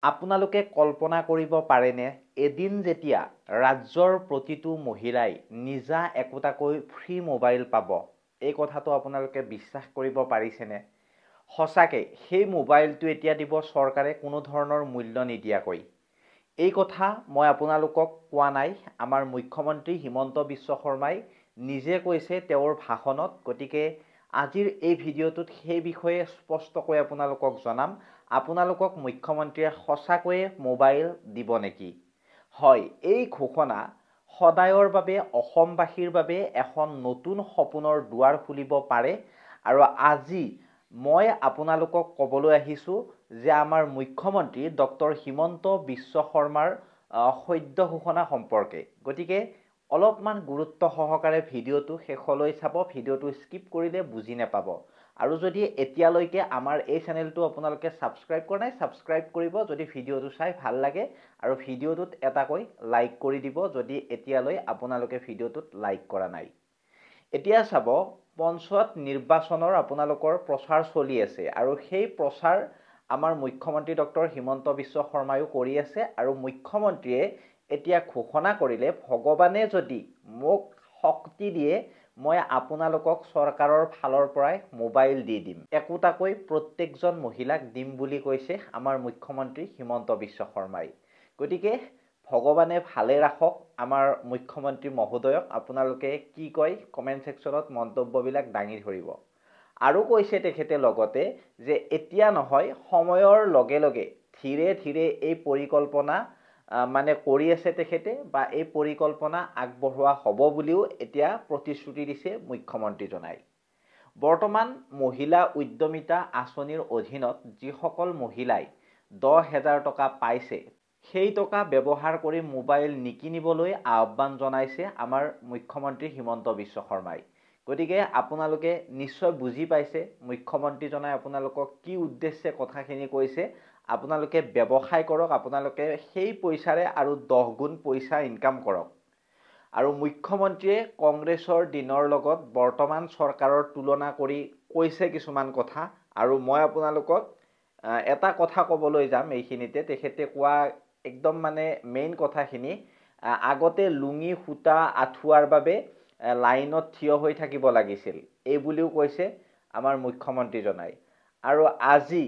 আপোনালোকে কল্পনা কৰিব পাৰেনে এদিন যেতিয়া ৰাজ্যৰ প্ৰতিটো মহিলাই নিজা একোটাকৈ ফ্ৰী মোবাইল পাব, এই কথাটো আপোনালোকে বিশ্বাস কৰিব পাৰিছেনে? সঁচাকৈ সেই মোবাইলটো এতিয়া দিব চৰকাৰে কোনো ধৰণৰ মূল্য নিদিয়াকৈ। এই কথা মই আপোনালোকক কোৱা নাই, আমাৰ মুখ্যমন্ত্ৰী হিমন্ত বিশ্ব শৰ্মাই নিজে কৈছে তেওঁৰ ভাষণত। গতিকে আজিৰ এই ভিডিঅ'টোত সেই বিষয়ে স্পষ্টকৈ আপোনালোকক জনাম, আপোনালোকক মুখ্যমন্ত্ৰীয়ে সঁচাকৈয়ে মোবাইল দিব নেকি। হয়, এই ঘোষণা সদায়ৰ বাবে অসমবাসীৰ বাবে এখন নতুন সপোনৰ দুৱাৰ খুলিব পাৰে। আৰু আজি মই আপোনালোকক ক'বলৈ আহিছোঁ যে আমাৰ মুখ্যমন্ত্ৰী ডক্টৰ হিমন্ত বিশ্ব শৰ্মাৰ সদ্য ঘোষণা সম্পৰ্কে। গতিকে অলপমান গুৰুত্ব সহকাৰে ভিডিঅ'টো শেষলৈ চাব, ভিডিঅ'টো স্কিপ কৰিলে বুজি নাপাব। আৰু যদি এতিয়ালৈকে আমাৰ এই চেনেলটো আপোনালোকে ছাবস্ক্ৰাইব কৰা নাই, ছাবস্ক্ৰাইব কৰিব যদি ভিডিঅ'টো চাই ভাল লাগে, আৰু ভিডিঅ'টোত এটাকৈ লাইক কৰি দিব যদি এতিয়ালৈ আপোনালোকে ভিডিঅ'টোত লাইক কৰা নাই। এতিয়া চাব, পঞ্চায়ত নিৰ্বাচনৰ আপোনালোকৰ প্ৰচাৰ চলি আছে, আৰু সেই প্ৰচাৰ আমাৰ মুখ্যমন্ত্ৰী ডক্টৰ হিমন্ত বিশ্ব শৰ্মায়ো কৰি আছে। আৰু মুখ্যমন্ত্ৰীয়ে এতিয়া ঘোষণা কৰিলে, ভগৱানে যদি মোক শক্তি দিয়ে মই আপোনালোকক চৰকাৰৰ ফালৰ পৰাই মোবাইল দি দিম, একোটাকৈ প্ৰত্যেকজন মহিলাক দিম বুলি কৈছে আমাৰ মুখ্যমন্ত্ৰী হিমন্ত বিশ্ব শৰ্মাই। গতিকে ভগৱানে ভালে ৰাখক আমাৰ মুখ্যমন্ত্ৰী মহোদয়ক। আপোনালোকে কি কয় কমেণ্ট ছেকশ্যনত মন্তব্যবিলাক দাঙি ধৰিব। আৰু কৈছে তেখেতে লগতে যে এতিয়া নহয়, সময়ৰ লগে লগে ধীৰে ধীৰে এই পৰিকল্পনা মানে কৰি আছে তেখেতে, বা এই পৰিকল্পনা আগবঢ়োৱা হ'ব বুলিও এতিয়া প্ৰতিশ্ৰুতি দিছে মুখ্যমন্ত্ৰীজনাই। বৰ্তমান মহিলা উদ্যমিতা আঁচনিৰ অধীনত যিসকল মহিলাই 10,000 টকা পাইছে, সেই টকা ব্যৱহাৰ কৰি মোবাইল নিকিনিবলৈ আহ্বান জনাইছে আমাৰ মুখ্যমন্ত্ৰী হিমন্ত বিশ্ব শৰ্মাই। গতিকে আপোনালোকে নিশ্চয় বুজি পাইছে মুখ্যমন্ত্ৰীজনাই আপোনালোকক কি উদ্দেশ্যে কথাখিনি কৈছে। আপোনালোকে ব্যৱসায় কৰক, আপোনালোকে সেই পইচাৰে আৰু 10 গুণ পইচা ইনকাম কৰক। আৰু মুখ্যমন্ত্ৰীয়ে কংগ্ৰেছৰ দিনৰ লগত বৰ্তমান চৰকাৰৰ তুলনা কৰি কৈছে কিছুমান কথা, আৰু মই আপোনালোকক এটা কথা ক'বলৈ যাম এইখিনিতে। তেখেতে কোৱা একদম মানে মেইন কথাখিনি, আগতে লুঙি সূতা আঁঠুৱাৰ বাবে লাইনত থিয় হৈ থাকিব লাগিছিল, এই বুলিও কৈছে আমাৰ মুখ্যমন্ত্ৰীজনাই। আৰু আজি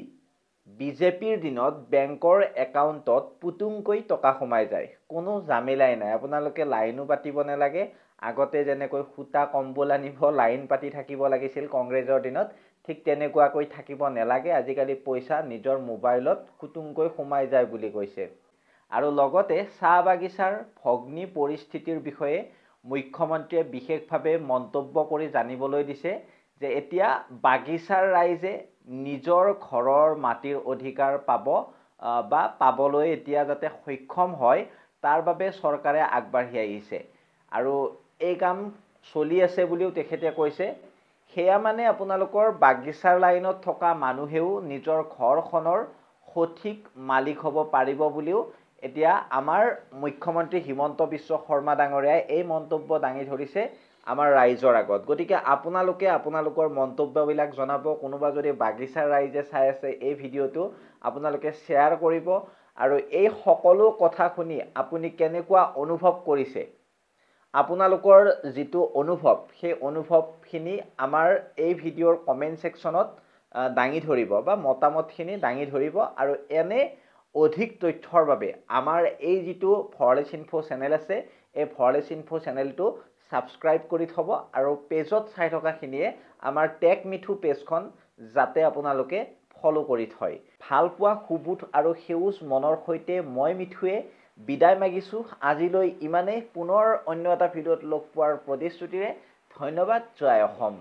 বিজেপিৰ দিনত বেংকৰ একাউণ্টত পুতুংকৈ টকা সোমাই যায়, কোনো জামেলাই নাই, আপোনালোকে লাইনো পাতিব নালাগে। আগতে যেনেকৈ সূতা কম্বল আনিব লাইন পাতি থাকিব লাগিছিল কংগ্ৰেছৰ দিনত, ঠিক তেনেকুৱাকৈ থাকিব নালাগে। আজিকালি পইচা নিজৰ মোবাইলত কুটুংকৈ সোমাই যায় বুলি কৈছে। আৰু লগতে চাহ বাগিচাৰ ভগ্নী পৰিস্থিতিৰ বিষয়ে মুখ্যমন্ত্ৰীয়ে বিশেষভাৱে মন্তব্য কৰি জানিবলৈ দিছে যে এতিয়া বাগিচাৰ ৰাইজে নিজৰ ঘৰৰ মাটিৰ অধিকাৰ পাব, বা পাবলৈ এতিয়া যাতে সক্ষম হয় তাৰ বাবে চৰকাৰে আগবাঢ়ি আহিছে। আৰু এই কাম চলি আছে বুলিও তেখেতে কৈছে। সেয়া মানে আপোনালোকৰ বাগিচাৰ লাইনত থকা মানুহেও নিজৰ ঘৰখনৰ সঠিক মালিক হ'ব পাৰিব বুলিও এতিয়া আমাৰ মুখ্যমন্ত্ৰী হিমন্ত বিশ্ব শৰ্মা ডাঙৰীয়াই এই মন্তব্য দাঙি ধৰিছে আমাৰ ৰাইজৰ আগত। গতিকে আপোনালোকে আপোনালোকৰ মন্তব্যবিলাক জনাব। কোনোবা যদি বাগিচাৰ ৰাইজে চাই আছে এই ভিডিঅ'টো, আপোনালোকে শ্বেয়াৰ কৰিব। আৰু এই সকলো কথা শুনি আপুনি কেনেকুৱা অনুভৱ কৰিছে, আপোনালোকৰ যিটো অনুভৱ, সেই অনুভৱখিনি আমাৰ এই ভিডিঅ'ৰ কমেণ্ট ছেকশ্যনত দাঙি ধৰিব, বা মতামতখিনি দাঙি ধৰিব। আৰু এনে অধিক তথ্যৰ বাবে আমাৰ এই যিটো ভৰলেছ ইনফো চেনেল আছে, এই ভৰলেছ ইনফো চেনেলটো ছাবস্ক্ৰাইব কৰি থ'ব। আৰু পেজত চাই থকাখিনিয়ে আমাৰ টেক মিঠু পেজখন যাতে আপোনালোকে ফ'ল' কৰি থয়। ভাল পোৱা সুবোধ আৰু সেউজ মনৰ সৈতে মই মিঠুৱে বিদায় মাগিছোঁ আজিলৈ ইমানেই। পুনৰ অন্য এটা ভিডিঅ'ত লগ পোৱাৰ প্ৰতিশ্ৰুতিৰে ধন্যবাদ। জয় অসম।